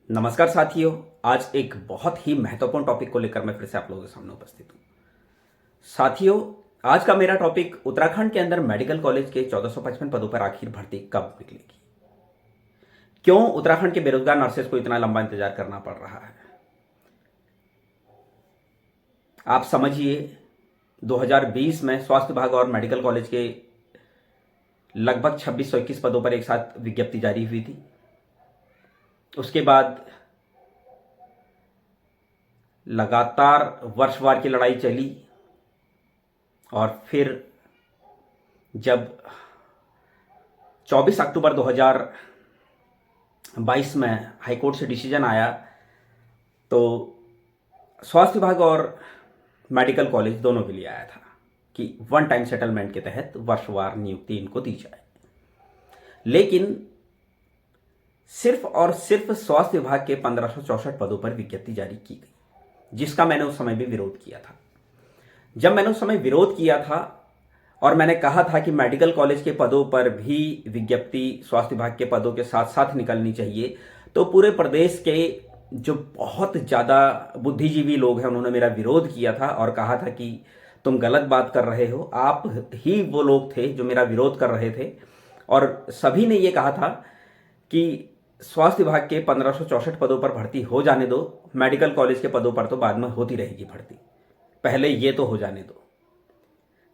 नमस्कार साथियों। आज एक बहुत ही महत्वपूर्ण टॉपिक को लेकर मैं फिर से आप लोगों के सामने उपस्थित हूँ। साथियों, आज का मेरा टॉपिक उत्तराखंड के अंदर मेडिकल कॉलेज के 1455 पदों पर आखिर भर्ती कब निकलेगी। क्यों उत्तराखंड के बेरोजगार नर्सेस को इतना लंबा इंतजार करना पड़ रहा है। आप समझिए, 2020 में स्वास्थ्य विभाग और मेडिकल कॉलेज के लगभग 2621 पदों पर एक साथ विज्ञप्ति जारी हुई थी। उसके बाद लगातार वर्षवार की लड़ाई चली और फिर जब 24 अक्टूबर 2022 में हाईकोर्ट से डिसीजन आया तो स्वास्थ्य विभाग और मेडिकल कॉलेज दोनों के लिए आया था कि वन टाइम सेटलमेंट के तहत वर्षवार नियुक्ति इनको दी जाए। लेकिन सिर्फ और सिर्फ स्वास्थ्य विभाग के 1564 पदों पर विज्ञप्ति जारी की गई, जिसका मैंने उस समय भी विरोध किया था। जब मैंने उस समय विरोध किया था और मैंने कहा था कि मेडिकल कॉलेज के पदों पर भी विज्ञप्ति स्वास्थ्य विभाग के पदों के साथ साथ निकलनी चाहिए, तो पूरे प्रदेश के जो बहुत ज़्यादा बुद्धिजीवी लोग हैं उन्होंने मेरा विरोध किया था और कहा था कि तुम गलत बात कर रहे हो। आप ही वो लोग थे जो मेरा विरोध कर रहे थे और सभी ने ये कहा था कि स्वास्थ्य विभाग के 1564 पदों पर भर्ती हो जाने दो, मेडिकल कॉलेज के पदों पर तो बाद में होती रहेगी भर्ती, पहले ये तो हो जाने दो।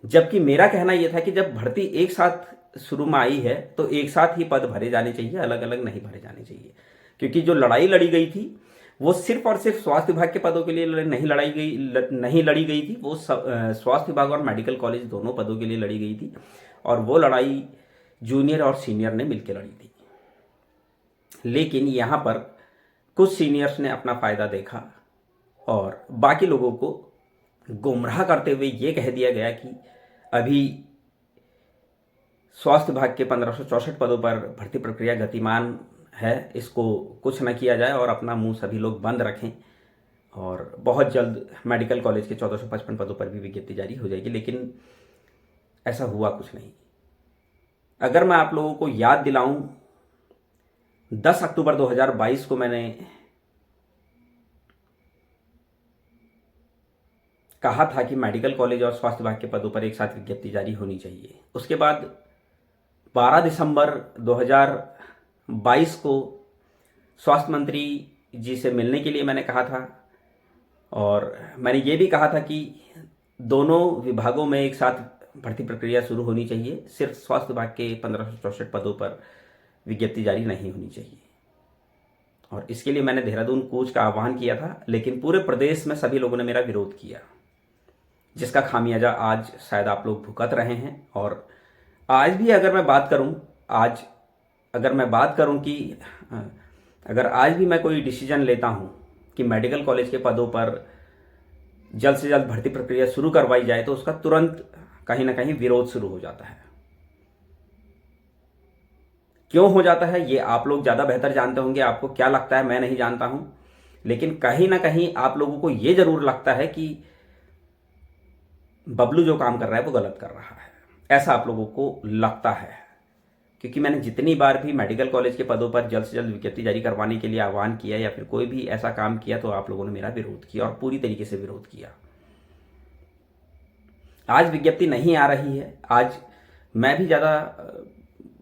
जबकि मेरा कहना यह था कि जब भर्ती एक साथ शुरू में आई है तो एक साथ ही पद भरे जाने चाहिए, अलग अलग नहीं भरे जाने चाहिए। क्योंकि जो लड़ाई लड़ी गई थी वो सिर्फ और सिर्फ स्वास्थ्य विभाग के पदों के लिए नहीं लड़ी गई थी, वो स्वास्थ्य विभाग और मेडिकल कॉलेज दोनों पदों के लिए लड़ी गई थी और वो लड़ाई जूनियर और सीनियर ने मिलकर लड़ी थी। लेकिन यहाँ पर कुछ सीनियर्स ने अपना फ़ायदा देखा और बाकी लोगों को गुमराह करते हुए ये कह दिया गया कि अभी स्वास्थ्य विभाग के 1564 पदों पर भर्ती प्रक्रिया गतिमान है, इसको कुछ न किया जाए और अपना मुंह सभी लोग बंद रखें और बहुत जल्द मेडिकल कॉलेज के 1455 पदों पर भी विज्ञप्ति जारी हो जाएगी। लेकिन ऐसा हुआ कुछ नहीं। अगर मैं आप लोगों को याद दिलाऊं, 10 अक्टूबर 2022 को मैंने कहा था कि मेडिकल कॉलेज और स्वास्थ्य विभाग के पदों पर एक साथ विज्ञप्ति जारी होनी चाहिए। उसके बाद 12 दिसंबर 2022 को स्वास्थ्य मंत्री जी से मिलने के लिए मैंने कहा था और मैंने ये भी कहा था कि दोनों विभागों में एक साथ भर्ती प्रक्रिया शुरू होनी चाहिए, सिर्फ स्वास्थ्य विभाग के 1564 पदों पर विज्ञप्ति जारी नहीं होनी चाहिए। और इसके लिए मैंने देहरादून कूच का आह्वान किया था, लेकिन पूरे प्रदेश में सभी लोगों ने मेरा विरोध किया, जिसका खामियाजा आज शायद आप लोग भुगत रहे हैं। और आज भी अगर मैं बात करूं कि अगर आज भी मैं कोई डिसीजन लेता हूं कि मेडिकल कॉलेज के पदों पर जल्द से जल्द भर्ती प्रक्रिया शुरू करवाई जाए, तो उसका तुरंत कहीं ना कहीं विरोध शुरू हो जाता है। क्यों हो जाता है ये आप लोग ज़्यादा बेहतर जानते होंगे। आपको क्या लगता है मैं नहीं जानता हूं, लेकिन कहीं ना कहीं आप लोगों को ये जरूर लगता है कि बबलू जो काम कर रहा है वो गलत कर रहा है, ऐसा आप लोगों को लगता है। क्योंकि मैंने जितनी बार भी मेडिकल कॉलेज के पदों पर जल्द से जल्द विज्ञप्ति जारी करवाने के लिए आह्वान किया या फिर कोई भी ऐसा काम किया, तो आप लोगों ने मेरा विरोध किया और पूरी तरीके से विरोध किया। आज विज्ञप्ति नहीं आ रही है। आज मैं भी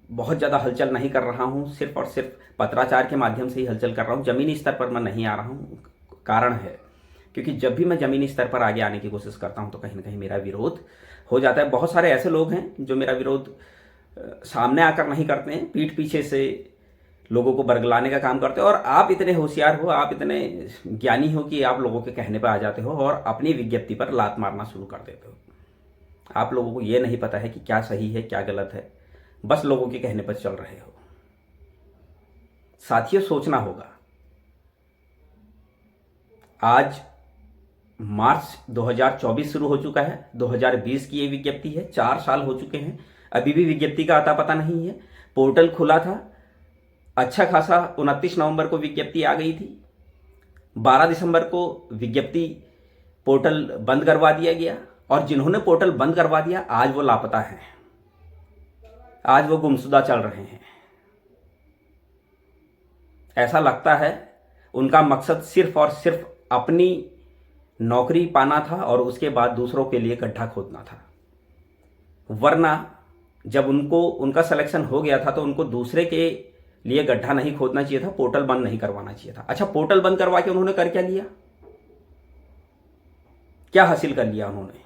बहुत ज़्यादा हलचल नहीं कर रहा हूँ, सिर्फ और सिर्फ पत्राचार के माध्यम से ही हलचल कर रहा हूँ। ज़मीनी स्तर पर मैं नहीं आ रहा हूँ। कारण है क्योंकि जब भी मैं ज़मीनी स्तर पर आगे आने की कोशिश करता हूँ तो कहीं ना कहीं मेरा विरोध हो जाता है। बहुत सारे ऐसे लोग हैं जो मेरा विरोध सामने आकर नहीं करते हैं, पीठ पीछे से लोगों को बरगलाने का काम करते हो। और आप इतने होशियार हो, आप इतने ज्ञानी हो कि आप लोगों के कहने पर आ जाते हो और अपनी विज्ञप्ति पर लात मारना शुरू कर देते हो। आप लोगों को ये नहीं पता है कि क्या सही है क्या गलत है, बस लोगों के कहने पर चल रहे हो। साथियों, सोचना होगा। आज मार्च 2024 शुरू हो चुका है, 2020 की ये विज्ञप्ति है, 4 साल हो चुके हैं, अभी भी विज्ञप्ति का अता पता नहीं है। पोर्टल खुला था, अच्छा खासा 29 नवंबर को विज्ञप्ति आ गई थी, 12 दिसंबर को विज्ञप्ति पोर्टल बंद करवा दिया गया और जिन्होंने पोर्टल बंद करवा दिया आज वो लापता हैं, आज वो गुमशुदा चल रहे हैं। ऐसा लगता है उनका मकसद सिर्फ और सिर्फ अपनी नौकरी पाना था और उसके बाद दूसरों के लिए गड्ढा खोदना था। वरना जब उनका सिलेक्शन हो गया था तो उनको दूसरे के लिए गड्ढा नहीं खोदना चाहिए था, पोर्टल बंद नहीं करवाना चाहिए था। अच्छा, पोर्टल बंद करवा के उन्होंने कर क्या लिया, क्या हासिल कर लिया उन्होंने?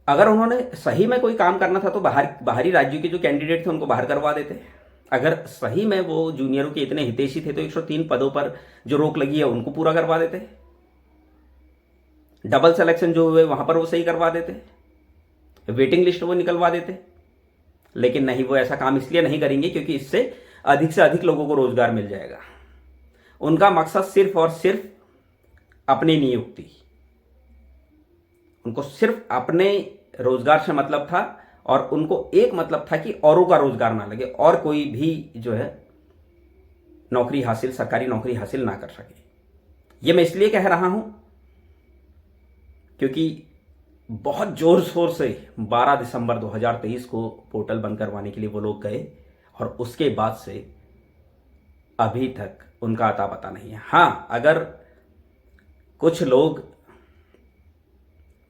अगर उन्होंने सही में कोई काम करना था तो बाहरी राज्यों के जो कैंडिडेट थे उनको बाहर करवा देते। अगर सही में वो जूनियरों के इतने हितैषी थे तो 103 पदों पर जो रोक लगी है उनको पूरा करवा देते। डबल सिलेक्शन जो हुए वहां पर वो सही करवा देते, वेटिंग लिस्ट वो निकलवा देते। लेकिन नहीं, वो ऐसा काम इसलिए नहीं करेंगे क्योंकि इससे से अधिक लोगों को रोजगार मिल जाएगा। उनका मकसद सिर्फ और सिर्फ अपनी नियुक्ति, उनको सिर्फ अपने रोजगार से मतलब था और उनको एक मतलब था कि औरों का रोजगार ना लगे और कोई भी जो है नौकरी हासिल, सरकारी नौकरी हासिल ना कर सके। ये मैं इसलिए कह रहा हूं क्योंकि बहुत जोर शोर से 12 दिसंबर 2023 को पोर्टल बंद करवाने के लिए वो लोग गए और उसके बाद से अभी तक उनका अता पता नहीं है। हाँ, अगर कुछ लोग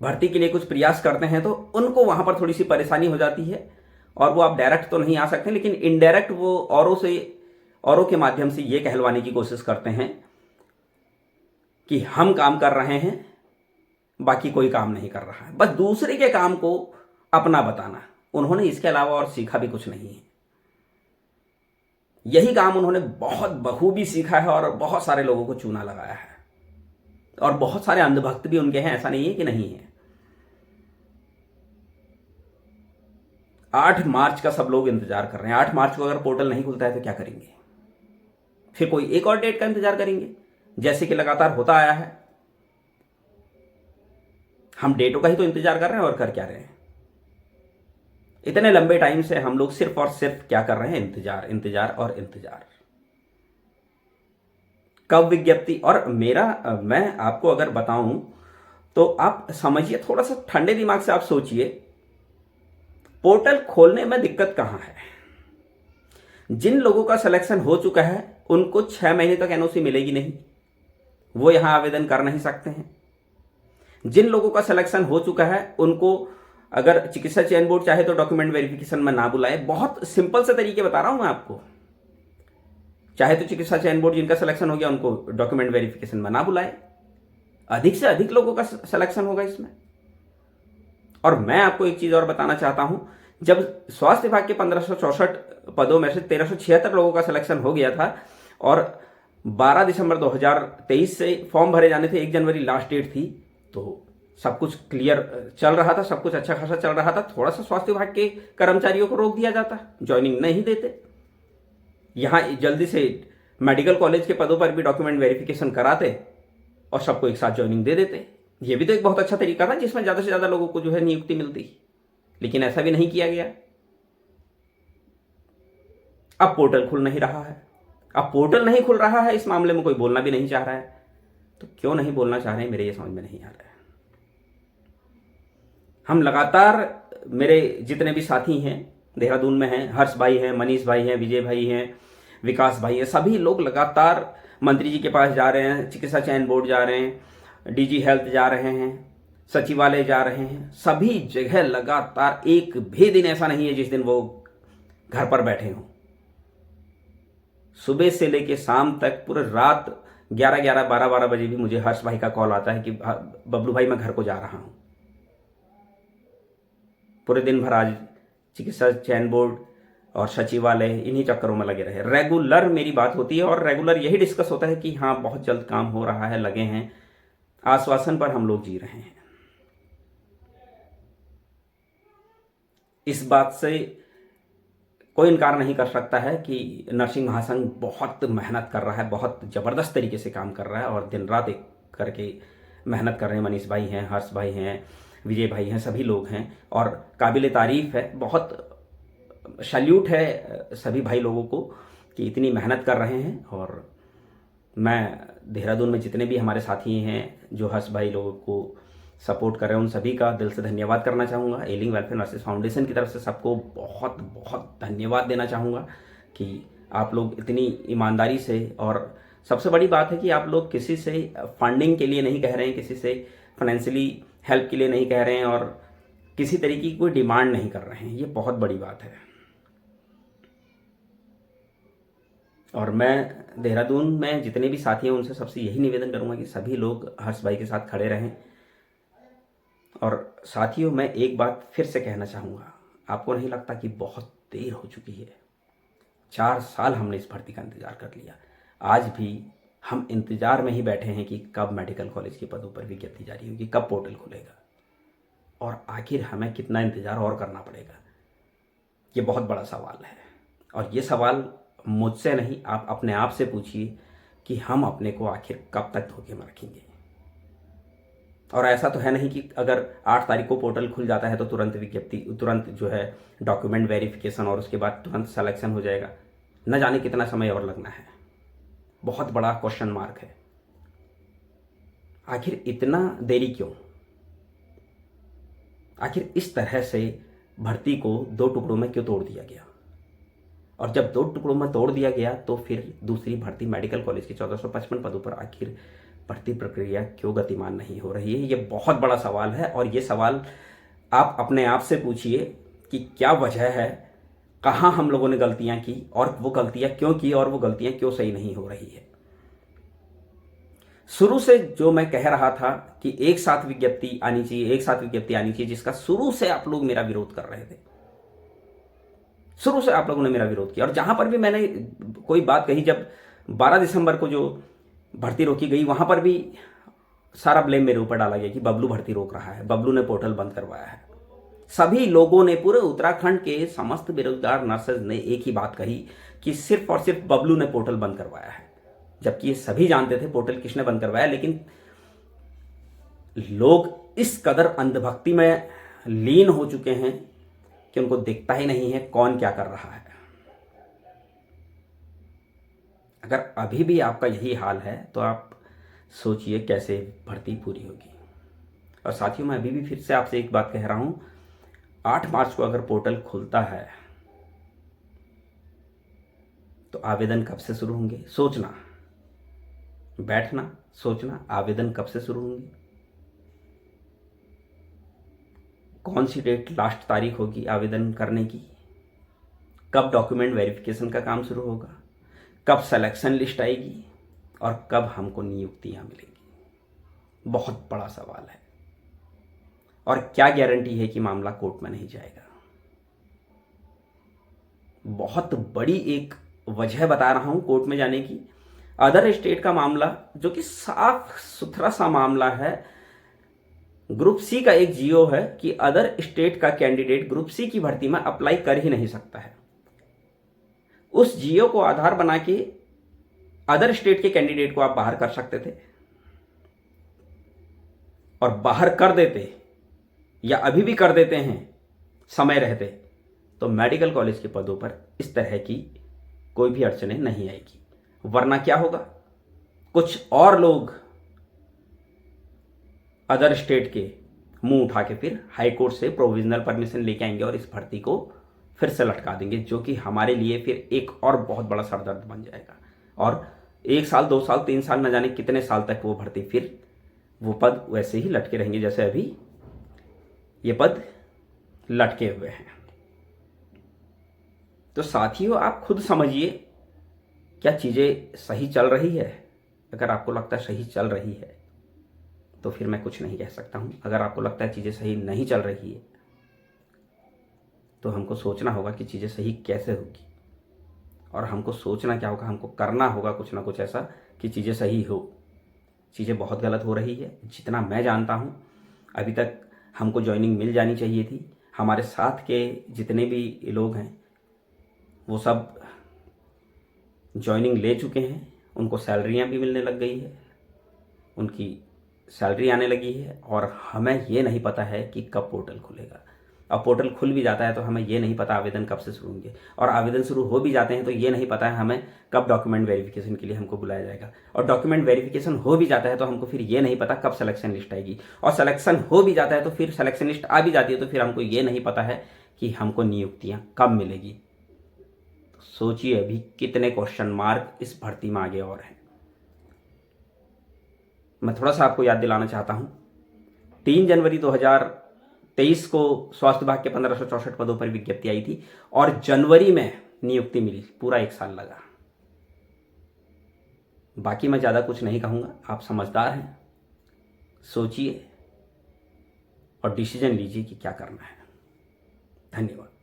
भर्ती के लिए कुछ प्रयास करते हैं तो उनको वहां पर थोड़ी सी परेशानी हो जाती है और वो आप डायरेक्ट तो नहीं आ सकते, लेकिन इनडायरेक्ट वो औरों के माध्यम से ये कहलवाने की कोशिश करते हैं कि हम काम कर रहे हैं, बाकी कोई काम नहीं कर रहा है। बस दूसरे के काम को अपना बताना। उन्होंने इसके अलावा और सीखा भी कुछ नहीं है। यही काम उन्होंने बहुत बखूबी सीखा है और बहुत सारे लोगों को चूना लगाया है और बहुत सारे अंधभक्त भी उनके हैं, ऐसा नहीं है कि नहीं है। 8 मार्च का सब लोग इंतजार कर रहे हैं। 8 मार्च को अगर पोर्टल नहीं खुलता है तो क्या करेंगे? फिर कोई एक और डेट का इंतजार करेंगे, जैसे कि लगातार होता आया है। हम डेटों का ही तो इंतजार कर रहे हैं और कर क्या रहे हैं? इतने लंबे टाइम से हम लोग सिर्फ और सिर्फ क्या कर रहे हैं? इंतजार, इंतजार और इंतजार। कब विज्ञप्ति? और मैं आपको अगर बताऊं तो आप समझिए, थोड़ा सा ठंडे दिमाग से आप सोचिए, पोर्टल खोलने में दिक्कत कहां है? जिन लोगों का सिलेक्शन हो चुका है उनको 6 महीने तक एनओसी मिलेगी नहीं, वो यहां आवेदन कर नहीं सकते हैं। जिन लोगों का सिलेक्शन हो चुका है उनको अगर चिकित्सा चयन बोर्ड चाहे तो डॉक्यूमेंट वेरिफिकेशन में ना बुलाए। बहुत सिंपल से तरीके बता रहा हूं मैं आपको। चाहे तो चिकित्सा चयन बोर्ड जिनका सिलेक्शन हो गया उनको डॉक्यूमेंट वेरिफिकेशन में ना बुलाए। अधिक से अधिक लोगों का सिलेक्शन होगा इसमें। और मैं आपको एक चीज और बताना चाहता हूं, जब स्वास्थ्य विभाग के 1564 पदों में से 1376 लोगों का सिलेक्शन हो गया था और 12 दिसंबर 2023 से फॉर्म भरे जाने थे, 1 जनवरी लास्ट डेट थी, तो सब कुछ क्लियर चल रहा था, सब कुछ अच्छा खासा चल रहा था। थोड़ा सा स्वास्थ्य विभाग के कर्मचारियों को रोक दिया जाता, ज्वाइनिंग नहीं देते। यहां जल्दी से मेडिकल कॉलेज के पदों पर भी डॉक्यूमेंट वेरिफिकेशन कराते और सबको एक साथ ज्वाइनिंग दे देते। यह भी तो एक बहुत अच्छा तरीका था जिसमें ज्यादा से ज्यादा लोगों को जो है नियुक्ति मिलती। लेकिन ऐसा भी नहीं किया गया। अब पोर्टल खुल नहीं रहा है। अब पोर्टल नहीं खुल रहा है, इस मामले में कोई बोलना भी नहीं चाह रहा है। तो क्यों नहीं बोलना चाह रहे हैं, मेरे ये समझ में नहीं आ रहा है। हम लगातार, मेरे जितने भी साथी हैं देहरादून में हैं, हर्ष भाई हैं, मनीष भाई हैं, विजय भाई हैं, विकास भाई हैं, सभी लोग लगातार मंत्री जी के पास जा रहे हैं, चिकित्सा चयन बोर्ड जा रहे हैं, डीजी हेल्थ जा रहे हैं, सचिवालय जा रहे हैं। सभी जगह लगातार, एक भी दिन ऐसा नहीं है जिस दिन वो घर पर बैठे हों। सुबह से लेकर शाम तक पूरे रात 11-11, 12-12 बजे भी मुझे हर्ष भाई का कॉल आता है कि बबलू भाई मैं घर को जा रहा हूं। पूरे दिन भर आज चिकित्सा चयन बोर्ड और सचिवालय इन्हीं चक्करों में लगे रहे। रेगुलर मेरी बात होती है और रेगुलर यही डिस्कस होता है कि हाँ बहुत जल्द काम हो रहा है, लगे हैं। आश्वासन पर हम लोग जी रहे हैं। इस बात से कोई इनकार नहीं कर सकता है कि नर्सिंग महासंघ बहुत मेहनत कर रहा है, बहुत ज़बरदस्त तरीके से काम कर रहा है और दिन रात एक करके मेहनत कर रहे हैं। मनीष भाई हैं, हर्ष भाई हैं, विजय भाई हैं, सभी लोग हैं और काबिल तारीफ है। बहुत सैल्यूट है सभी भाई लोगों को कि इतनी मेहनत कर रहे हैं। और मैं देहरादून में जितने भी हमारे साथी हैं जो हर्ष भाई लोगों को सपोर्ट कर रहे हैं, उन सभी का दिल से धन्यवाद करना चाहूँगा। एलिंग वेलफेयर नर्सेस फाउंडेशन की तरफ से सबको बहुत बहुत धन्यवाद देना चाहूँगा कि आप लोग इतनी ईमानदारी से, और सबसे बड़ी बात है कि आप लोग किसी से फंडिंग के लिए नहीं कह रहे हैं, किसी से फाइनेंशियली हेल्प के लिए नहीं कह रहे हैं, और किसी तरीके की कोई डिमांड नहीं कर रहे हैं। ये बहुत बड़ी बात है। और मैं देहरादून में जितने भी साथी हैं उनसे सबसे यही निवेदन करूंगा कि सभी लोग हर्ष भाई के साथ खड़े रहें। और साथियों, मैं एक बात फिर से कहना चाहूँगा, आपको नहीं लगता कि बहुत देर हो चुकी है? 4 साल हमने इस भर्ती का इंतज़ार कर लिया। आज भी हम इंतज़ार में ही बैठे हैं कि कब मेडिकल कॉलेज के पदों पर विज्ञप्ति जारी होगी, कब पोर्टल खुलेगा, और आखिर हमें कितना इंतज़ार और करना पड़ेगा? ये बहुत बड़ा सवाल है। और ये सवाल मुझसे नहीं, आप अपने आप से पूछिए कि हम अपने को आखिर कब तक धोखे में रखेंगे। और ऐसा तो है नहीं कि अगर 8 तारीख को पोर्टल खुल जाता है तो तुरंत विज्ञप्ति, तुरंत जो है डॉक्यूमेंट वेरिफिकेशन और उसके बाद तुरंत सिलेक्शन हो जाएगा। न जाने कितना समय और लगना है। बहुत बड़ा क्वेश्चन मार्क है। आखिर इतना देरी क्यों? आखिर इस तरह से भर्ती को 2 टुकड़ों में क्यों तोड़ दिया गया? और जब 2 टुकड़ों में तोड़ दिया गया तो फिर दूसरी भर्ती मेडिकल कॉलेज की 1455 पदों पर आखिर भर्ती प्रक्रिया क्यों गतिमान नहीं हो रही है? ये बहुत बड़ा सवाल है। और ये सवाल आप अपने आप से पूछिए कि क्या वजह है, कहाँ हम लोगों ने गलतियां की, और वो गलतियां क्यों की, और वो गलतियां क्यों सही नहीं हो रही है। शुरू से जो मैं कह रहा था कि एक साथ विज्ञप्ति आनी चाहिए, एक साथ विज्ञप्ति आनी चाहिए, जिसका शुरू से आप लोग मेरा विरोध कर रहे थे, शुरू से आप लोगों ने मेरा विरोध किया। और जहां पर भी मैंने कोई बात कही, जब 12 दिसंबर को जो भर्ती रोकी गई, वहां पर भी सारा ब्लेम मेरे ऊपर डाला गया कि बबलू भर्ती रोक रहा है, बबलू ने पोर्टल बंद करवाया है। सभी लोगों ने, पूरे उत्तराखंड के समस्त बेरोजगार नर्सेज ने एक ही बात कही कि सिर्फ और सिर्फ बबलू ने पोर्टल बंद करवाया है। जबकि ये सभी जानते थे पोर्टल किसने बंद करवाया, लेकिन लोग इस कदर अंधभक्ति में लीन हो चुके हैं कि उनको दिखता ही नहीं है कौन क्या कर रहा है। अगर अभी भी आपका यही हाल है तो आप सोचिए कैसे भर्ती पूरी होगी। और साथियों, मैं अभी भी फिर से आपसे एक बात कह रहा हूं, 8 मार्च को अगर पोर्टल खुलता है तो आवेदन कब से शुरू होंगे? सोचना, बैठना, सोचना, आवेदन कब से शुरू होंगे, कौन सी डेट लास्ट तारीख होगी आवेदन करने की, कब डॉक्यूमेंट वेरिफिकेशन का काम शुरू होगा, कब सिलेक्शन लिस्ट आएगी, और कब हमको नियुक्तियां मिलेंगी। बहुत बड़ा सवाल है। और क्या गारंटी है कि मामला कोर्ट में नहीं जाएगा? बहुत बड़ी एक वजह बता रहा हूं कोर्ट में जाने की। अदर स्टेट का मामला, जो कि साफ सुथरा सा मामला है, ग्रुप सी का एक जियो है कि अदर स्टेट का कैंडिडेट ग्रुप सी की भर्ती में अप्लाई कर ही नहीं सकता है। उस जियो को आधार बना के अदर स्टेट के कैंडिडेट को आप बाहर कर सकते थे, और बाहर कर देते, या अभी भी कर देते हैं समय रहते, तो मेडिकल कॉलेज के पदों पर इस तरह की कोई भी अड़चने नहीं आएगी। वरना क्या होगा, कुछ और लोग अदर स्टेट के मुंह उठा के फिर हाई कोर्ट से प्रोविजनल परमिशन लेके आएंगे और इस भर्ती को फिर से लटका देंगे, जो कि हमारे लिए फिर एक और बहुत बड़ा सरदर्द बन जाएगा। और 1 साल, 2 साल, 3 साल, न जाने कितने साल तक वो भर्ती, फिर वो पद वैसे ही लटके रहेंगे जैसे अभी ये पद लटके हुए हैं। तो साथियों, आप खुद समझिए, क्या चीज़ें सही चल रही है? अगर आपको लगता है सही चल रही है तो फिर मैं कुछ नहीं कह सकता हूं। अगर आपको लगता है चीज़ें सही नहीं चल रही है तो हमको सोचना होगा कि चीज़ें सही कैसे होगी, और हमको सोचना क्या होगा, हमको करना होगा कुछ ना कुछ ऐसा कि चीज़ें सही हो। चीज़ें बहुत गलत हो रही है। जितना मैं जानता हूँ, अभी तक हमको ज्वाइनिंग मिल जानी चाहिए थी। हमारे साथ के जितने भी लोग हैं वो सब ज्वाइनिंग ले चुके हैं, उनको सैलरियाँ भी मिलने लग गई है, उनकी सैलरी आने लगी है, और हमें ये नहीं पता है कि कब पोर्टल खुलेगा। अब पोर्टल खुल भी जाता है तो हमें ये नहीं पता आवेदन कब से शुरू होंगे, और आवेदन शुरू हो भी जाते हैं तो ये नहीं पता है हमें कब डॉक्यूमेंट वेरिफिकेशन के लिए हमको बुलाया जाएगा, और डॉक्यूमेंट वेरिफिकेशन हो भी जाता है तो हमको फिर ये नहीं पता कब सिलेक्शन लिस्ट आएगी, और सिलेक्शन हो भी जाता है तो फिर सिलेक्शन लिस्ट आ भी जाती है तो फिर हमको ये नहीं पता है कि हमको नियुक्तियाँ कब मिलेगी। सोचिए अभी कितने क्वेश्चन मार्क इस भर्ती में आगे और हैं। मैं थोड़ा सा आपको याद दिलाना चाहता हूं, 3 जनवरी 2023 को स्वास्थ्य विभाग के 1564 पदों पर विज्ञप्ति आई थी और जनवरी में नियुक्ति मिली। पूरा 1 साल लगा। बाकी मैं ज़्यादा कुछ नहीं कहूँगा, आप समझदार हैं, सोचिए और डिसीजन लीजिए कि क्या करना है। धन्यवाद।